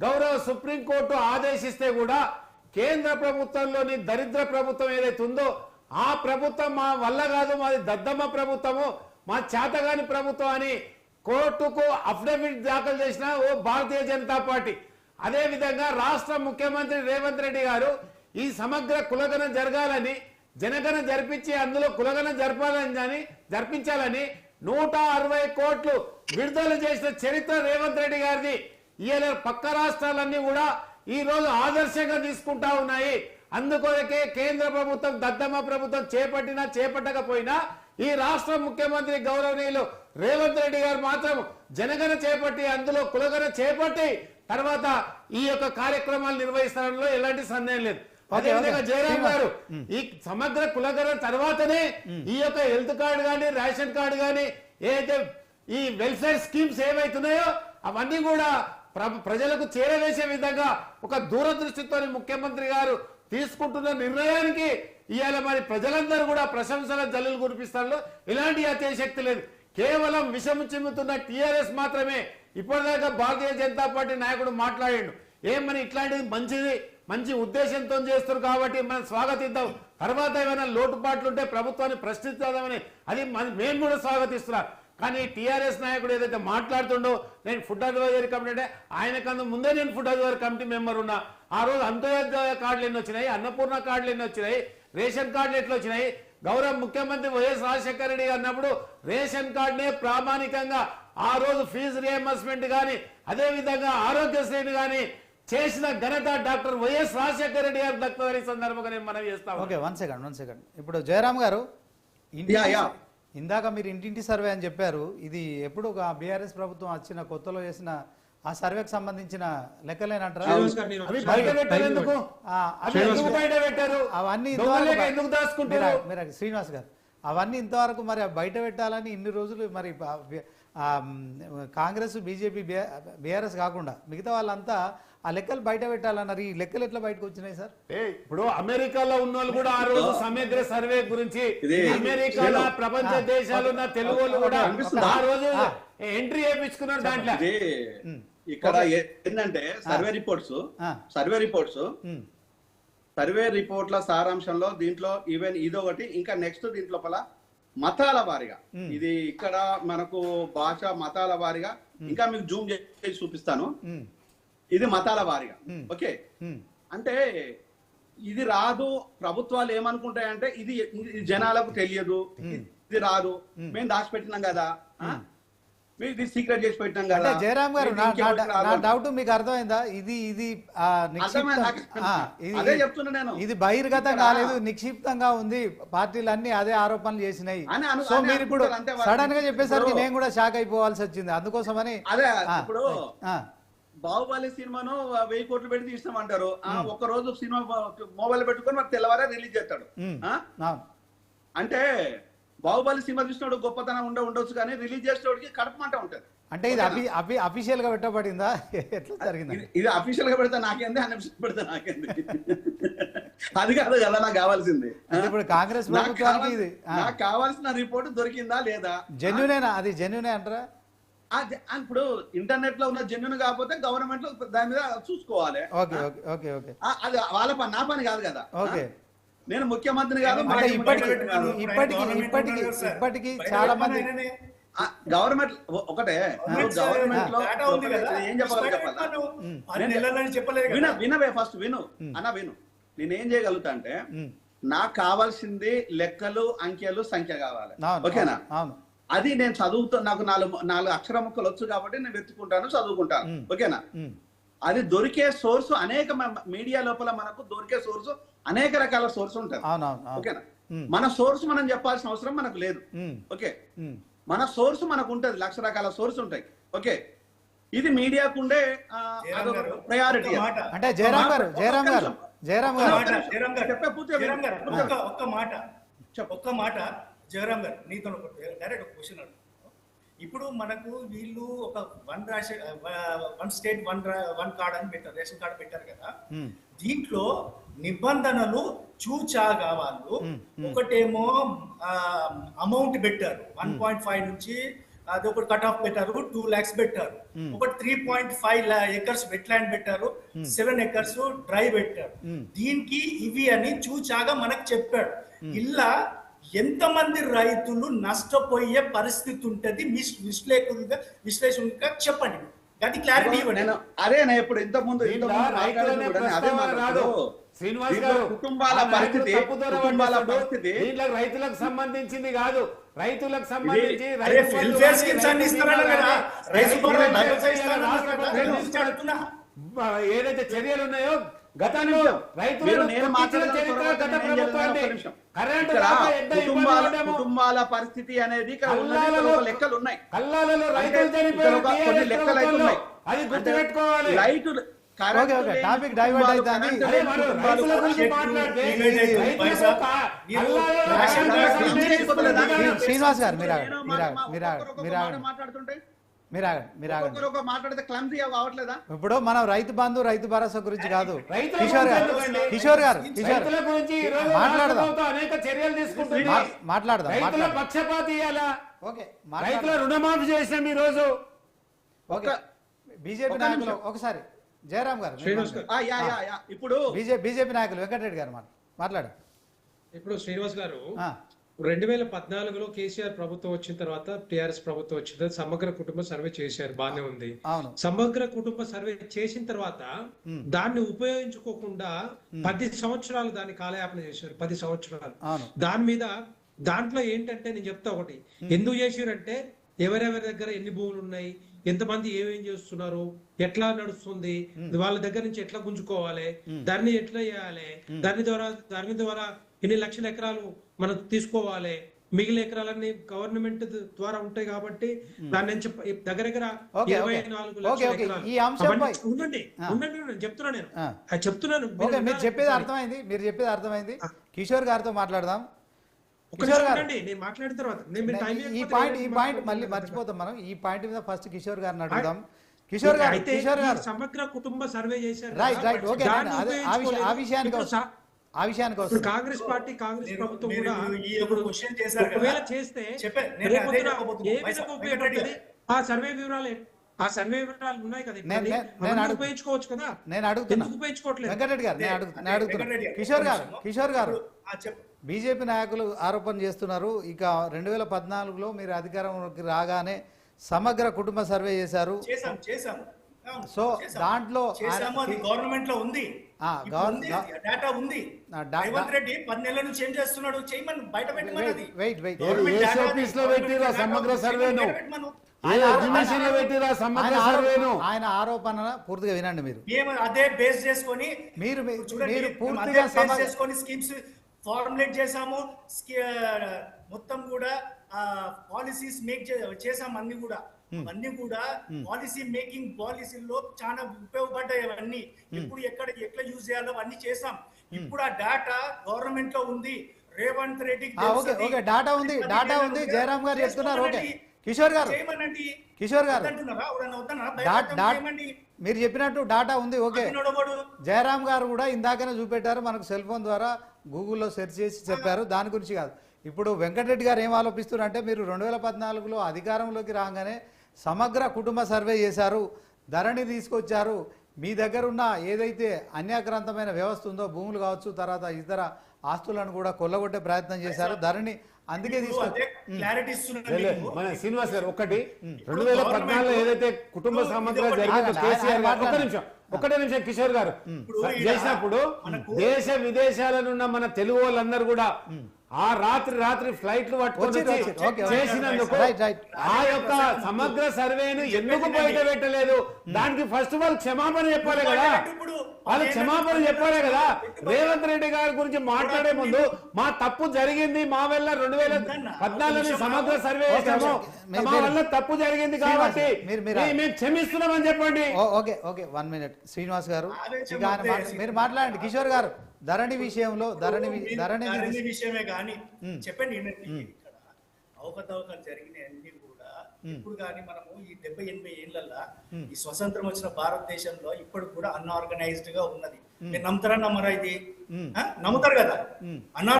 గౌరవ సుప్రీంకోర్టు ఆదేశిస్తే కూడా కేంద్ర ప్రభుత్వంలోని దరిద్ర ప్రభుత్వం ఏదైతే ఉందో ఆ ప్రభుత్వం మా వల్ల కాదు, మాది దద్దమ్మ ప్రభుత్వము, మా చేతగాని ప్రభుత్వం అని కోర్టుకు అఫిడవిట్ దాఖలు చేసిన ఓ భారతీయ జనతా పార్టీ. అదే విధంగా రాష్ట్ర ముఖ్యమంత్రి రేవంత్ రెడ్డి గారు ఈ సమగ్ర కులగణ జరగాలని, జనగణ జరిపించి అందులో కులగణ జరిపించాలని 160 కోట్లు విడుదల చేసిన చరిత్ర రేవంత్ రెడ్డి గారిది. ఈయన పక్క రాష్ట్రాలన్నీ కూడా ఈ రోజు ఆదర్శంగా తీసుకుంటా ఉన్నాయి. అందుకొరకే కేంద్ర ప్రభుత్వం దద్దమ్మ ప్రభుత్వం చేపట్టినా చేపట్టకపోయినా ఈ రాష్ట్ర ముఖ్యమంత్రి గౌరవనీయులు రేవంత్ రెడ్డి గారు మాత్రం జనగణ చేపట్టి అందులో కులగణ చేపట్టి తర్వాత ఈ యొక్క కార్యక్రమాలు నిర్వహిస్తడంలో ఎలాంటి సందేహం లేదు. అదేవిధంగా జయరాం గారు ఈ సమగ్ర కులగణ తర్వాతనే ఈ యొక్క హెల్త్ కార్డు కానీ రేషన్ కార్డు కానీ ఏదైతే ఈ వెల్ఫేర్ స్కీమ్స్ ఏవైతున్నాయో అవన్నీ కూడా ప్రజలకు చేరవేసే విధంగా ఒక దూరదృష్టితో ముఖ్యమంత్రి గారు తీసుకుంటున్న నిర్ణయానికి ఇవాళ మరి ప్రజలందరూ కూడా ప్రశంసల జల్లులు కురిపిస్తారో ఎలాంటి అతిశక్తి లేదు. కేవలం విషము చిమ్ముతున్న టీఆర్ఎస్ మాత్రమే. ఇప్పటిదాకా భారతీయ జనతా పార్టీ నాయకుడు మాట్లాడాడు, ఏమని ఇట్లాంటిది మంచి ఉద్దేశంతో చేస్తారు కాబట్టి మనం స్వాగతిద్దాం, తర్వాత ఏమైనా లోటుపాట్లు ఉంటే ప్రభుత్వాన్ని ప్రశ్నిద్దామని అది మేము కూడా స్వాగతిస్తున్నాం. కానీ టీఆర్ఎస్ నాయకుడు ఏదైతే మాట్లాడుతుండో నేను ఫుడ్ అడ్వైజరీ కమిటీ అంటే ఆయనకన్నా ముందే నేను ఫుడ్ అడ్వైజరీ కమిటీ మెంబర్ ఉన్నా. ఆ రోజు అంత్యోదయ కార్డులు ఎన్ని వచ్చినాయి, అన్నపూర్ణ కార్డులు ఎన్ని వచ్చినాయి, రేషన్ కార్డులు ఎట్లా వచ్చినాయి. గౌరవ ముఖ్యమంత్రి వైఎస్ రాజశేఖర రెడ్డి గారు అన్నప్పుడు రేషన్ కార్డునే ప్రామాణికంగా ఆ రోజు ఫీజు రియంబర్స్మెంట్ కానీ అదే విధంగా ఆరోగ్యశ్రీని కానీ చేసిన ఘనత డాక్టర్ వైఎస్ రాజశేఖర రెడ్డి గారు దక్కుతారని సందర్భంగా నేను మనం చేస్తాను. Okay, one second. ఇప్పుడు జయరాం గారు ఇందాక మీరు ఇంటింటి సర్వే అని చెప్పారు. ఇది ఎప్పుడు బీఆర్ఎస్ ప్రభుత్వం వచ్చిన కొత్తలో చేసిన ఆ సర్వేకి సంబంధించిన లెక్కలేనంటారా? అవన్నీ శ్రీనివాస్ గారు అవన్నీ ఇంతవరకు మరి బయట పెట్టాలని ఇన్ని రోజులు మరి కాంగ్రెస్ బీజేపీ బీఆర్ఎస్ కాకుండా మిగతా వాళ్ళంతా ఆ లెక్కలు బయట పెట్టాలన్నారు. ఈ లెక్కలు ఎట్లా బయటకు వచ్చినాయి సార్? ఇప్పుడు అమెరికాలో ఉన్న వాళ్ళు కూడా ఆ రోజు సమగ్ర సర్వే గురించి అమెరికాలో ప్రపంచ దేశాలున్న తెలుగు వాళ్ళు కూడా ఆ రోజు ఎంట్రీ చేయించుకున్నారు. దాంట్లో ఇక్కడ ఏంటంటే సర్వే రిపోర్ట్ల సారాంశంలో దీంట్లో ఈవెన్ ఇదొకటి, ఇంకా నెక్స్ట్ దీంట్లో మతాల వారిగా ఇది ఇక్కడ మనకు భాష మతాల వారిగా ఇంకా మీకు జూమ్ చేసి చూపిస్తాను. ఇది మతాల వారిగా. ఓకే, అంటే ఇది రాదు, ప్రభుత్వాలు ఏమనుకుంటాయంటే ఇది జనాలకు తెలియదు, ఇది రాదు, మేము దాచిపెట్టినాం కదా, ఇది సీక్రెట్ చేసి పెట్టినాం కదా. జయరామ్ గారు నా డౌట్ మీకు అర్థమైందా? ఇది అదే చెప్తున్నా నేను. ఇది బహిర్గతం కాలేదు, నిక్షిప్తంగా ఉంది, పార్టీలు అన్ని అదే ఆరోపణలు చేసినాయి. సో మీరు ఇప్పుడు సడన్ గా చెప్పేసరికి నేను కూడా షాక్ అయిపోవాల్సి వచ్చింది. అందుకోసమని అదే ఇప్పుడు బాహుబలి సినిమాను 1000 కోట్లు పెట్టి తీస్తామంటారు. ఒక రోజు సినిమా మొబైల్ పెట్టుకొని మరి తెల్లవారే రిలీజ్ చేస్తాడు. అంటే బాహుబలి సినిమా చూసినోడు గొప్పతనం ఉండొచ్చు కానీ రిలీజ్ చేసేవాడికి కడపమంట ఉంటది. అంటే ఇది అఫీషియల్ గా పెట్టబడిందా, ఎట్లా జరిగింది? ఇది అఫీషియల్ గా పెడతా నాకేంది, అన్అఫీషియల్ పెడతా నాకేంది, అది కాదు కదా నాకు కావాల్సింది. ఇప్పుడు కాంగ్రెస్ ప్రభుత్వానికి ఇది నాకు కావాల్సిన రిపోర్ట్ దొరికిందా లేదా, జెన్యూనేనా? అది జెన్యూనే అంటారా? ఇప్పుడు ఇంటర్నెట్ లో ఉన్న జెన్యున్ కాకపోతే గవర్నమెంట్ లో దాని మీద చూసుకోవాలి. అది వాళ్ళ పని, నా పని కాదు కదా. నేను ముఖ్యమంత్రిని కాదు. ఇప్పటికీ చాలా మంది గవర్నమెంట్ ఒకటే గవర్నమెంట్ లో ఏం చెప్పాలి చెప్పాలి. వినవే ఫస్ట్ విను అన్న, విను. నేనేం చేయగలుగుతా అంటే నాకు కావాల్సింది లెక్కలు, అంకెలు, సంఖ్య కావాలి. ఓకేనా? అది నేను చదువుతా, నాకు నాలుగు అక్షర ముక్కలు వచ్చు కాబట్టి నేను వెతుకుంటాను, చదువుకుంటాను. ఓకేనా? అది దొరికే సోర్స్ అనేక మీడియా లోపల మనకు దొరికే సోర్స్ అనేక రకాల సోర్స్ ఉంటాయి. ఓకేనా? మన సోర్స్ మనం చెప్పాల్సిన అవసరం మనకు లేదు. ఓకే, మన సోర్స్ మనకు ఉంటది, 1,00,000 రకాల సోర్స్ ఉంటాయి. ఓకే, ఇది మీడియాకుండే ప్రయారిటీ. అంటే ఒక్క మాట జయరామ్ గారు, నీతో డైరెక్ట్ ఒక క్వశ్చన్ అడుగుతున్నాను. ఇప్పుడు మనకు వీళ్ళు ఒక వన్ స్టేట్ వన్ కార్డ్ అని పెట్టారు, రేషన్ కార్డు పెట్టారు కదా. దీంట్లో నిబంధనలు చూచాగా వాళ్ళు ఒకటేమో అమౌంట్ పెట్టారు 1.5 నుంచి అది ఒకటి కట్ ఆఫ్ పెట్టారు, 2 lakhs పెట్టారు. ఒకటి 3.5 acres వెట్ ల్యాండ్ పెట్టారు, 7 acres డ్రై పెట్టారు. దీనికి ఇవి అని చూచాగా మనకు చెప్పాడు. ఇలా ఎంతమంది రైతులు నష్టపోయే పరిస్థితి ఉంటది విశ్లేషణగా చెప్పండి, అది క్లారిటీ ఇవ్వండి. అదే ఇప్పుడు ఇంత ముందు శ్రీనివాస్ గారు కుటుంబాల పరిస్థితి దీంట్లో రైతులకు సంబంధించింది కాదు, రైతులకు సంబంధించి ఏదైతే చర్యలు ఉన్నాయో గతంలో రైతులు కుటుంబాల పరిస్థితి అనేది లెక్కలు ఉన్నాయి, కల్లాలలో రైతులు చనిపోయారు, అది గుర్తుపెట్టుకోవాలి. రైతులు టాపిక్ డైవర్ట్ అవుతుంది. శ్రీనివాస్ గారు మాట్లాడితే క్లమ్జీ అవ్వట్లేదా? ఇప్పుడు మనం రైతు బంధు రైతు భరోసా గురించి కాదు, కిషోర్ గారు అనేక చర్యలు తీసుకుంటున్నాం, మాట్లాడదాం. పక్షపాతి రైతుల రుణమాఫీ చేసాం ఈ రోజు. బీజేపీ నాయకులు ఒకసారి జయరామ్ గారు, ఇప్పుడు బీజేపీ నాయకులు వెంకటరెడ్డి గారు మాట్లాడారు. ఇప్పుడు శ్రీనివాస్ గారు 2014లో కేసీఆర్ ప్రభుత్వం వచ్చిన తర్వాత టిఆర్ఎస్ ప్రభుత్వం వచ్చిన తర్వాత సమగ్ర కుటుంబ సర్వే చేశారు, బానే ఉంది. సమగ్ర కుటుంబ సర్వే చేసిన తర్వాత దాన్ని ఉపయోగించుకోకుండా 10 సంవత్సరాలు దాన్ని కాలయాపన చేశారు. 10 సంవత్సరాలు దాని మీద. దాంట్లో ఏంటంటే నేను చెప్తా ఒకటి, ఎందుకు చేశారంటే ఎవరెవరి దగ్గర ఎన్ని భూములు ఉన్నాయి, ఎంతమంది ఏమేం చేస్తున్నారు, ఎట్లా నడుస్తుంది, వాళ్ళ దగ్గర నుంచి ఎట్లా గుంజుకోవాలి, దాన్ని ఎట్లా చేయాలి, దాని ద్వారా ఎన్ని లక్షల ఎకరాలు మనం తీసుకోవాలి, మిగిలిన ఎకరాలన్నీ గవర్నమెంట్ ద్వారా ఉంటాయి కాబట్టి దాని నుంచి దగ్గర 24 లక్షల ఎకరాలు. ఉండండి నేను చెప్తున్నాను. మీరు చెప్పేది అర్థమైంది. కిషోర్ గారితో మాట్లాడదాం. నేను మాట్లాడిన తర్వాత ఈ పాయింట్ మళ్ళీ మర్చిపోతాం మనం. ఈ పాయింట్ మీద ఫస్ట్ కిషోర్ గారిని అడుగుదాం. కిషోర్ గారు సమగ్ర కుటుంబ సర్వే చేశారు. Right okay. ఆ విషయానికి వస్తుంది. కాంగ్రెస్ పార్టీ కాంగ్రెస్ ప్రభుత్వం కూడా ఒకవేళ చేస్తే ఉపయోగపడుతుంది. ఆ సర్వే వివరాలు ఉన్నాయి కదా, ఉపయోగించుకోవచ్చు కదా. నేను అడుగుతున్నా ఉపయోగించుకోవట్లేదు. వెంకటరెడ్డి గారు నేను అడుగుతున్నా. కిషోర్ గారు బీజేపీ నాయకులు ఆరోపణ చేస్తున్నారు, ఇక 2014లో మీరు అధికారంలోకి రాగానే సమగ్ర కుటుంబ సర్వే చేశారు. సో దాంట్లో గవర్నమెంట్ లో ఉంది, డేటా ఉంది. రేవంత్ రెడ్డి 10 నెలల నుంచి ఏం చేస్తున్నాడు చేయమని బయట పెట్టమన్నది. సమగ్ర సర్వేను ఆయన ఆరోపణ పూర్తిగా వినండి. మీరు అదే బేస్ చేసుకొని మీరు స్కీమ్స్ ఫార్ములేట్ చేసాము, మొత్తం కూడా పాలసీస్ మేక్ చేసాము. అవన్నీ కూడా పాలసీ మేకింగ్ పాలసీలో చాలా ఉపయోగపడ్డాయి. అవన్నీ ఇప్పుడు ఎట్లా యూజ్ చేయాలో అవన్నీ చేసాం. ఇప్పుడు ఆ డేటా గవర్నమెంట్ లో ఉంది. రేవంత్ రెడ్డి డాటా ఉంది. జయరామ్ గారు చెప్తున్నారు. ఓకే కిషోర్ గారు మీరు చెప్పినట్టు డాటా ఉంది. ఓకే జయరామ్ గారు కూడా ఇందాకనే చూపెట్టారు మనకు, సెల్ ఫోన్ ద్వారా గూగుల్లో సెర్చ్ చేసి చెప్పారు. దాని గురించి కాదు. ఇప్పుడు వెంకటరెడ్డి గారు ఏం ఆలోపిస్తున్నారంటే, మీరు 2014లో అధికారంలోకి రాగానే సమగ్ర కుటుంబ సర్వే చేశారు, ధరణి తీసుకొచ్చారు, మీ దగ్గర ఉన్న ఏదైతే అన్యాక్రాంతమైన వ్యవస్థ ఉందో భూములు కావచ్చు, తర్వాత ఇతర ఆస్తులను కూడా కొల్లగొట్టే ప్రయత్నం చేశారు. ధరణి అందుకే మన శ్రీనివాస్ గారు ఒకటి 2014లో ఏదైతే కుటుంబ సమగ్ర జరిగిందో కేసీఆర్ గారు ఒకటే నిమిషం కిషోర్ గారు చేసినప్పుడు దేశ విదేశాలనున్న మన తెలుగు వాళ్ళందరూ కూడా ఆ రాత్రి ఫ్లైట్లు పట్టుకొని చేసినందుకు ఆ యొక్క సమగ్ర సర్వేను ఎందుకు బయట పెట్టలేదు, దానికి ఫస్ట్ వాళ్ళు క్షమాపణ చెప్పాలి కదా. రేవంత్ రెడ్డి గారి గురించి మాట్లాడే ముందు మా తప్పు జరిగింది, మా వల్ల 2014 సమగ్ర సర్వే చేసాము, మా వల్ల తప్పు జరిగింది కాబట్టి మేము క్షమిస్తున్నామని చెప్పండి. ఓకే 1 minute శ్రీనివాస్ గారు మీరు మాట్లాడండి. కిషోర్ గారు ధరణి విషయంలో ధరణి విషయమే కానీ చెప్పండి. ఇక్కడ అవకతవకలు జరిగినాయి అన్ని కూడా. ఇప్పుడు కానీ మనము ఈ 70-80 ఏళ్లలో ఈ స్వతంత్రం వచ్చిన భారతదేశంలో ఇప్పటికి కూడా అన్ఆర్గనైజ్డ్ గా ఉన్నది. మీరు నమ్ముతారా నమ్మరా? ఇది నమ్ముతారు కదా.